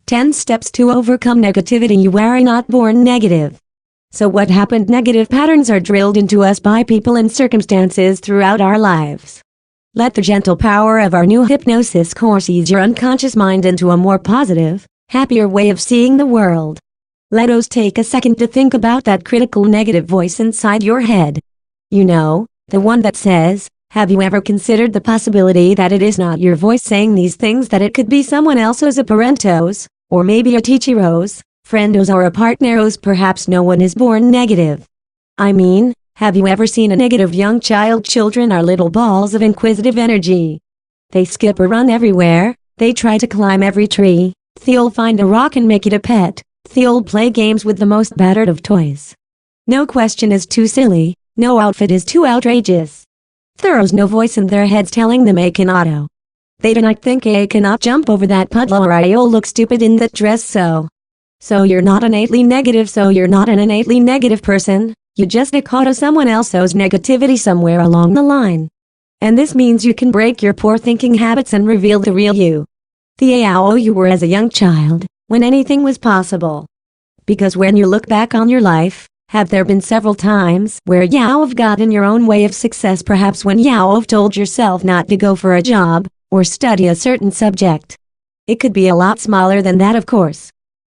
10 Steps to Overcome Negativity. You are not born negative. So what happened? Negative patterns are drilled into us by people and circumstances throughout our lives. Let the gentle power of our new hypnosis course ease your unconscious mind into a more positive, happier way of seeing the world. Let us take a second to think about that critical negative voice inside your head. You know, the one that says, have you ever considered the possibility that it is not your voice saying these things, that it could be someone else's, a parento's, or maybe a teacher's, friendo's, or a partner's? Perhaps no one is born negative. I mean, have you ever seen a negative young child? Children are little balls of inquisitive energy. They skip or run everywhere, they try to climb every tree, they'll find a rock and make it a pet, they'll play games with the most battered of toys. No question is too silly, no outfit is too outrageous. There's no voice in their heads telling them I cannot. They do not think I cannot jump over that puddle, or I'll look stupid in that dress. So you're not innately negative. So you're not an innately negative person. You just caught someone else's negativity somewhere along the line. And this means you can break your poor thinking habits and reveal the real you. The AO you were as a young child, when anything was possible. Because when you look back on your life, have there been several times where you've got in your own way of success? Perhaps when you've told yourself not to go for a job, or study a certain subject. It could be a lot smaller than that, of course.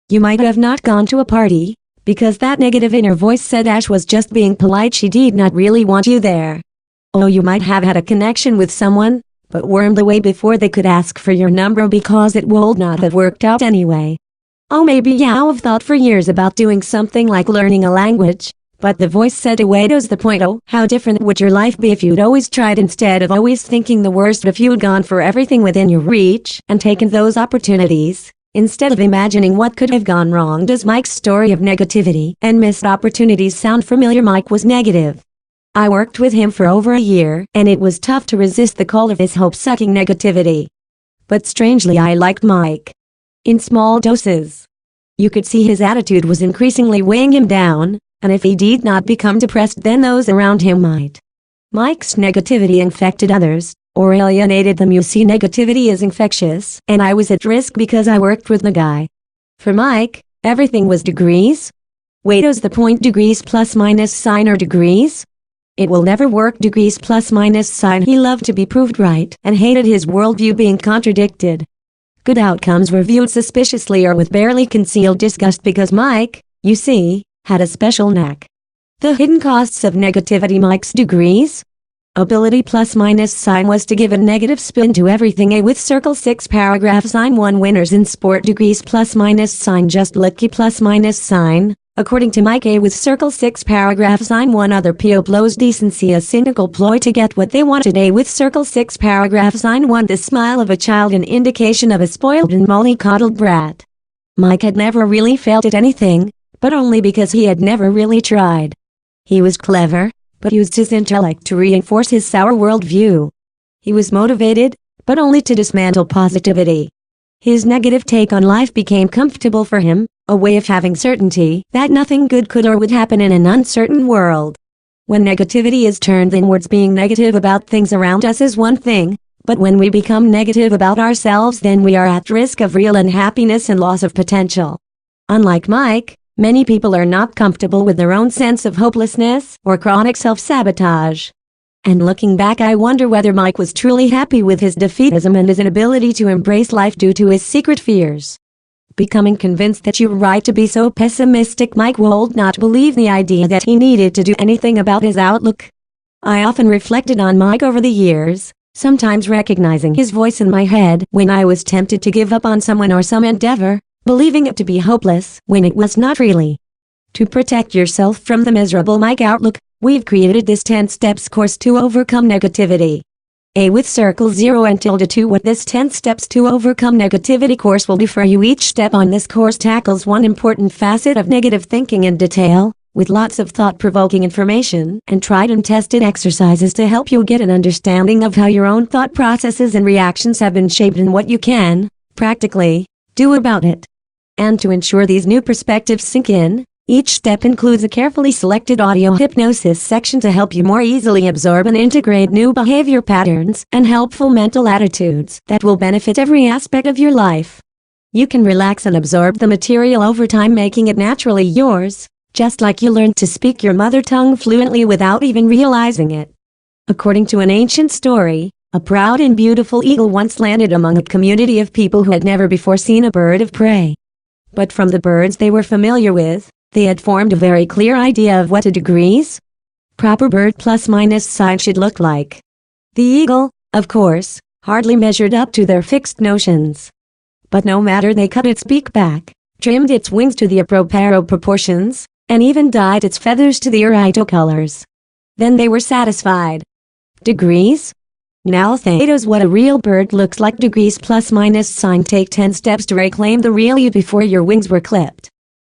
You might have not gone to a party, because that negative inner voice said Ash was just being polite, she did not really want you there. Oh, you might have had a connection with someone, but wormed away before they could ask for your number because it would not have worked out anyway. Oh, maybe you've thought for years about doing something like learning a language, but the voice said away. What's the point? Oh, how different would your life be if you'd always tried instead of always thinking the worst? If you'd gone for everything within your reach and taken those opportunities, instead of imagining what could have gone wrong. Does Mike's story of negativity and missed opportunities sound familiar? Mike was negative. I worked with him for over a year, and it was tough to resist the call of his hope-sucking negativity. But strangely, I liked Mike. In small doses. You could see his attitude was increasingly weighing him down, and if he did not become depressed, then those around him might. Mike's negativity infected others, or alienated them. You see, negativity is infectious, and I was at risk because I worked with the guy. For Mike, everything was degrees. Wait, is the point degrees plus minus sign or degrees? It will never work. Degrees plus minus sign. He loved to be proved right and hated his worldview being contradicted. Good outcomes were viewed suspiciously or with barely concealed disgust because Mike, you see, had a special knack. The hidden costs of negativity. Mike's degrees ability plus minus sign was to give a negative spin to everything. A with circle 6 paragraph sign 1 winners in sport. Degrees plus minus sign just lucky plus minus sign. According to Mike, A with circle 6 paragraph sign 1 other PO blows decency, a cynical ploy to get what they wanted. A with circle 6 paragraph sign 1 the smile of a child, an indication of a spoiled and mollycoddled brat. Mike had never really failed at anything, but only because he had never really tried. He was clever, but used his intellect to reinforce his sour worldview. He was motivated, but only to dismantle positivity. His negative take on life became comfortable for him, a way of having certainty that nothing good could or would happen in an uncertain world. When negativity is turned inwards, being negative about things around us is one thing, but when we become negative about ourselves, then we are at risk of real unhappiness and loss of potential. Unlike Mike, many people are not comfortable with their own sense of hopelessness or chronic self-sabotage. And looking back, I wonder whether Mike was truly happy with his defeatism and his inability to embrace life due to his secret fears. Becoming convinced that you're right to be so pessimistic, Mike would not believe the idea that he needed to do anything about his outlook. I often reflected on Mike over the years, sometimes recognizing his voice in my head when I was tempted to give up on someone or some endeavor, believing it to be hopeless when it was not really. To protect yourself from the miserable Mike outlook, we've created this 10 steps course to overcome negativity. A with circle 0 and tilde 2. What this 10 steps to overcome negativity course will do for you. Each step on this course tackles one important facet of negative thinking in detail, with lots of thought-provoking information and tried and tested exercises to help you get an understanding of how your own thought processes and reactions have been shaped and what you can, practically, do about it. And to ensure these new perspectives sink in, each step includes a carefully selected audio hypnosis section to help you more easily absorb and integrate new behavior patterns and helpful mental attitudes that will benefit every aspect of your life. You can relax and absorb the material over time, making it naturally yours, just like you learned to speak your mother tongue fluently without even realizing it. According to an ancient story, a proud and beautiful eagle once landed among a community of people who had never before seen a bird of prey. But from the birds they were familiar with, they had formed a very clear idea of what a degrees proper bird plus minus sign should look like. The eagle, of course, hardly measured up to their fixed notions. But no matter, they cut its beak back, trimmed its wings to the appropriate proportions, and even dyed its feathers to the right colors. Then they were satisfied. Degrees? Now that is what a real bird looks like. Degrees plus minus sign. Take 10 steps to reclaim the real you before your wings were clipped.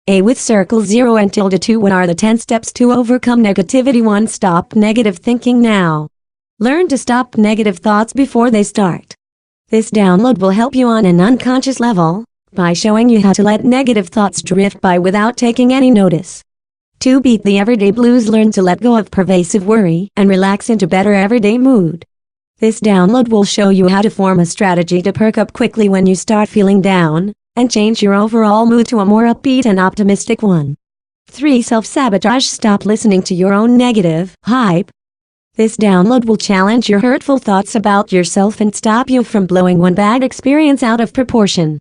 A with circle 0 and tilde 2. What are the 10 steps to overcome negativity? 1. Stop negative thinking now. Learn to stop negative thoughts before they start. This download will help you on an unconscious level by showing you how to let negative thoughts drift by without taking any notice. 2. Beat the everyday blues. Learn to let go of pervasive worry and relax into better everyday mood. This download will show you how to form a strategy to perk up quickly when you start feeling down, and change your overall mood to a more upbeat and optimistic one. 3. Self-sabotage. Stop listening to your own negative hype. This download will challenge your hurtful thoughts about yourself and stop you from blowing one bad experience out of proportion.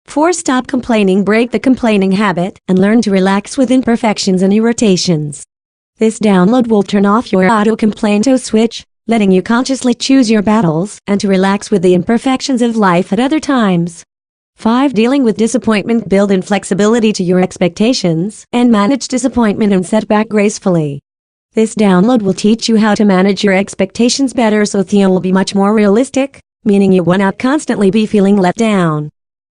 4. Stop complaining. Break the complaining habit and learn to relax with imperfections and irritations. This download will turn off your auto-complaint switch, letting you consciously choose your battles and to relax with the imperfections of life at other times. 5. Dealing with disappointment. Build in flexibility to your expectations and manage disappointment and setback gracefully. This download will teach you how to manage your expectations better so they will be much more realistic, meaning you will not constantly be feeling let down.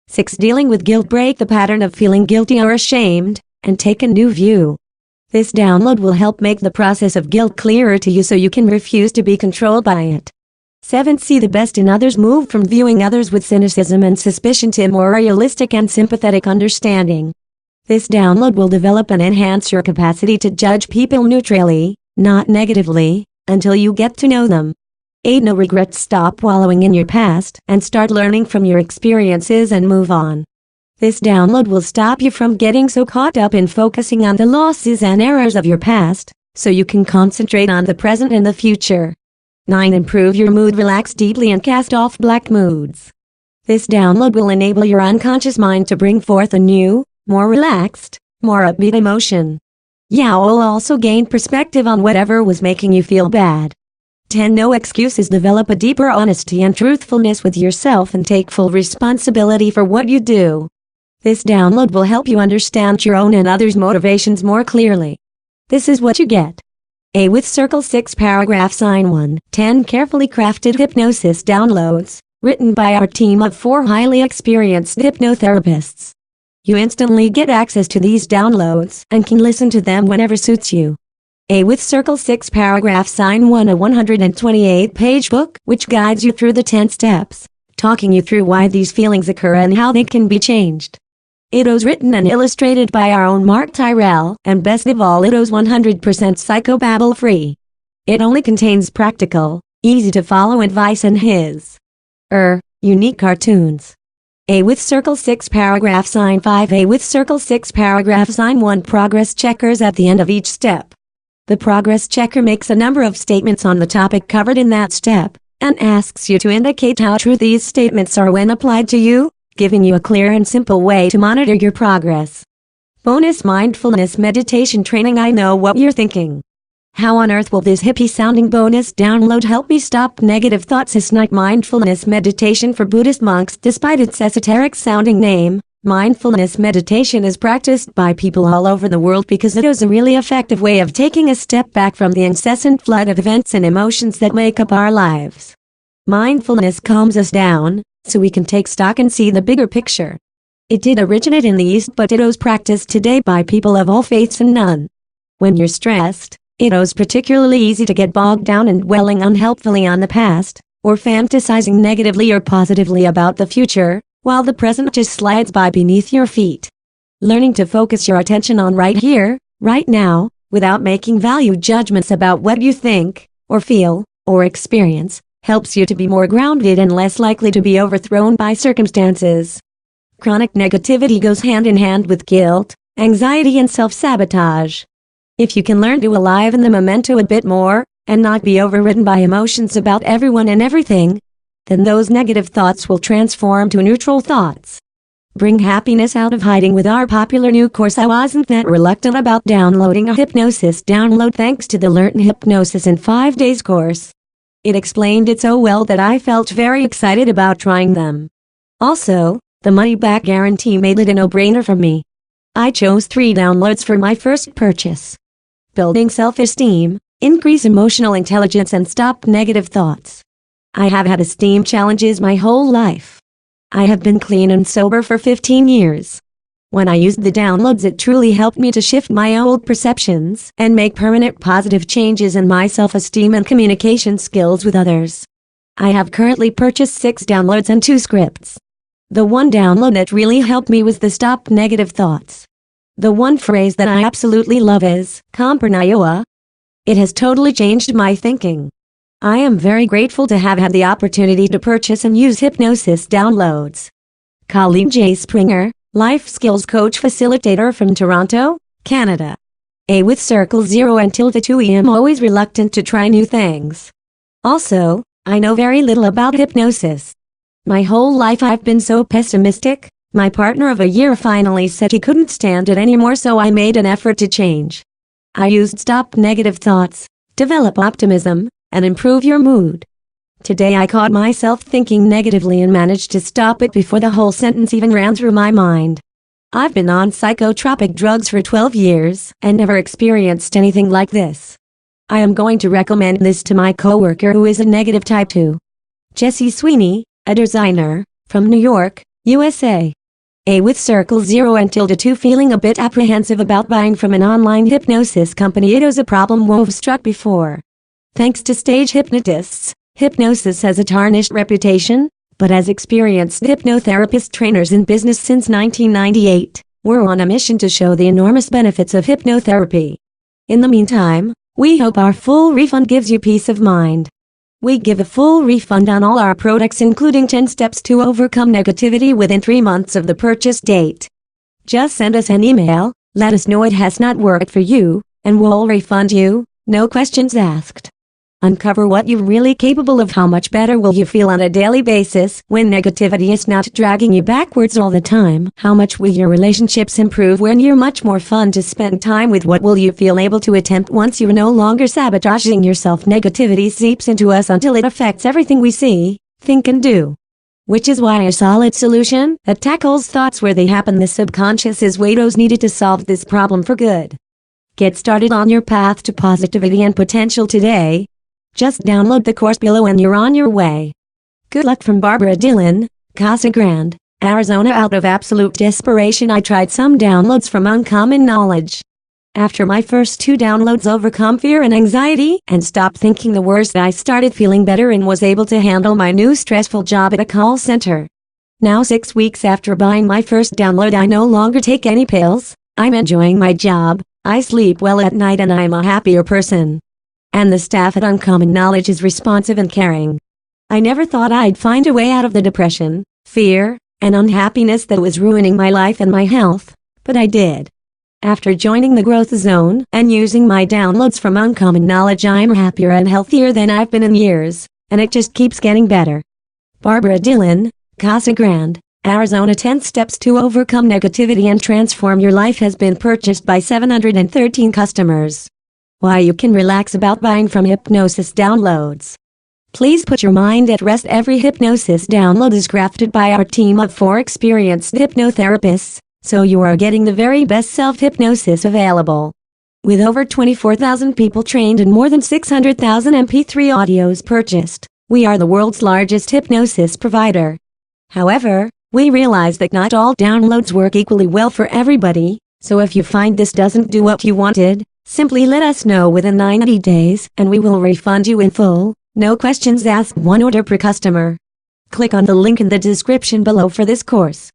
6. Dealing with guilt. Break the pattern of feeling guilty or ashamed and take a new view. This download will help make the process of guilt clearer to you so you can refuse to be controlled by it. 7. See the best in others. Move from viewing others with cynicism and suspicion to a more realistic and sympathetic understanding. This download will develop and enhance your capacity to judge people neutrally, not negatively, until you get to know them. 8. No regrets. Stop wallowing in your past and start learning from your experiences and move on. This download will stop you from getting so caught up in focusing on the losses and errors of your past, so you can concentrate on the present and the future. 9. Improve your mood. Relax deeply and cast off black moods. This download will enable your unconscious mind to bring forth a new, more relaxed, more upbeat emotion. You will also gain perspective on whatever was making you feel bad. 10. No excuses. Develop a deeper honesty and truthfulness with yourself and take full responsibility for what you do. This download will help you understand your own and others' motivations more clearly. This is what you get. A with circle 6 paragraph sign 1. 10 carefully crafted hypnosis downloads, written by our team of 4 highly experienced hypnotherapists. You instantly get access to these downloads and can listen to them whenever suits you. A with circle 6 paragraph sign 1. A 128-page book which guides you through the 10 steps, talking you through why these feelings occur and how they can be changed. It was written and illustrated by our own Mark Tyrell, and best of all, it was 100% psychobabble free. It only contains practical, easy to follow advice and his unique cartoons. A with circle 6 paragraph sign 5. A with circle 6 paragraph sign 1. Progress checkers at the end of each step. The progress checker makes a number of statements on the topic covered in that step, and asks you to indicate how true these statements are when applied to you, giving you a clear and simple way to monitor your progress. Bonus mindfulness meditation training. I know what you're thinking. How on earth will this hippie-sounding bonus download help me stop negative thoughts? It's not mindfulness meditation for Buddhist monks. Despite its esoteric-sounding name, mindfulness meditation is practiced by people all over the world because it is a really effective way of taking a step back from the incessant flood of events and emotions that make up our lives. Mindfulness calms us down, so we can take stock and see the bigger picture. It did originate in the East, but it is practiced today by people of all faiths and none. When you're stressed, it is particularly easy to get bogged down and dwelling unhelpfully on the past, or fantasizing negatively or positively about the future, while the present just slides by beneath your feet. Learning to focus your attention on right here, right now, without making value judgments about what you think, or feel, or experience, helps you to be more grounded and less likely to be overthrown by circumstances. Chronic negativity goes hand in hand with guilt, anxiety and self-sabotage. If you can learn to live in the momento a bit more, and not be overridden by emotions about everyone and everything, then those negative thoughts will transform to neutral thoughts. Bring happiness out of hiding with our popular new course. I wasn't that reluctant about downloading a hypnosis download thanks to the Learn Hypnosis in 5 Days course. It explained it so well that I felt very excited about trying them. Also, the money-back guarantee made it a no-brainer for me. I chose 3 downloads for my first purchase. Building self-esteem, increase emotional intelligence and stop negative thoughts. I have had esteem challenges my whole life. I have been clean and sober for 15 years. When I used the downloads, it truly helped me to shift my old perceptions and make permanent positive changes in my self-esteem and communication skills with others. I have currently purchased 6 downloads and 2 scripts. The one download that really helped me was the Stop Negative Thoughts. The one phrase that I absolutely love is, Kampernayoa. It has totally changed my thinking. I am very grateful to have had the opportunity to purchase and use hypnosis downloads. Colleen J. Springer, Life Skills Coach Facilitator from Toronto, Canada. With Circle 0 until the 2 am always reluctant to try new things. Also, I know very little about hypnosis. My whole life I've been so pessimistic. My partner of a year finally said he couldn't stand it anymore, so I made an effort to change. I used Stop Negative Thoughts, develop optimism, and improve your mood. Today I caught myself thinking negatively and managed to stop it before the whole sentence even ran through my mind. I've been on psychotropic drugs for 12 years and never experienced anything like this. I am going to recommend this to my coworker who is a negative type 2. Jessie Sweeney, a designer, from New York, USA. With Circle 0 until the 2 feeling a bit apprehensive about buying from an online hypnosis company. It was a problem we've struck before. Thanks to stage hypnotists, hypnosis has a tarnished reputation, but as experienced hypnotherapist trainers in business since 1998, we're on a mission to show the enormous benefits of hypnotherapy. In the meantime, we hope our full refund gives you peace of mind. We give a full refund on all our products, including 10 steps to overcome negativity within 3 months of the purchase date. Just send us an email, let us know it has not worked for you, and we'll refund you, no questions asked. Uncover what you're really capable of. How much better will you feel on a daily basis when negativity is not dragging you backwards all the time? How much will your relationships improve when you're much more fun to spend time with? What will you feel able to attempt once you're no longer sabotaging yourself? Negativity seeps into us until it affects everything we see, think and do. Which is why a solid solution that tackles thoughts where they happen, the subconscious, is what's needed to solve this problem for good. Get started on your path to positivity and potential today. Just download the course below and you're on your way. Good luck from Barbara Dillon, Casa Grande, Arizona. Out of absolute desperation, I tried some downloads from Uncommon Knowledge. After my first 2 downloads overcome fear and anxiety and stopped thinking the worst, I started feeling better and was able to handle my new stressful job at a call center. Now 6 weeks after buying my first download, I no longer take any pills. I'm enjoying my job, I sleep well at night, and I'm a happier person. And the staff at Uncommon Knowledge is responsive and caring. I never thought I'd find a way out of the depression, fear, and unhappiness that was ruining my life and my health, but I did. After joining the Growth Zone and using my downloads from Uncommon Knowledge, I'm happier and healthier than I've been in years, and it just keeps getting better. Barbara Dillon, Casa Grande, Arizona. 10 steps to overcome negativity and transform your life has been purchased by 713 customers. Why you can relax about buying from hypnosis downloads. Please put your mind at rest. Every hypnosis download is crafted by our team of 4 experienced hypnotherapists, so you are getting the very best self-hypnosis available. With over 24,000 people trained and more than 600,000 MP3 audios purchased, we are the world's largest hypnosis provider. However, we realize that not all downloads work equally well for everybody, so if you find this doesn't do what you wanted, simply let us know within 90 days and we will refund you in full, no questions asked. 1 order per customer. Click on the link in the description below for this course.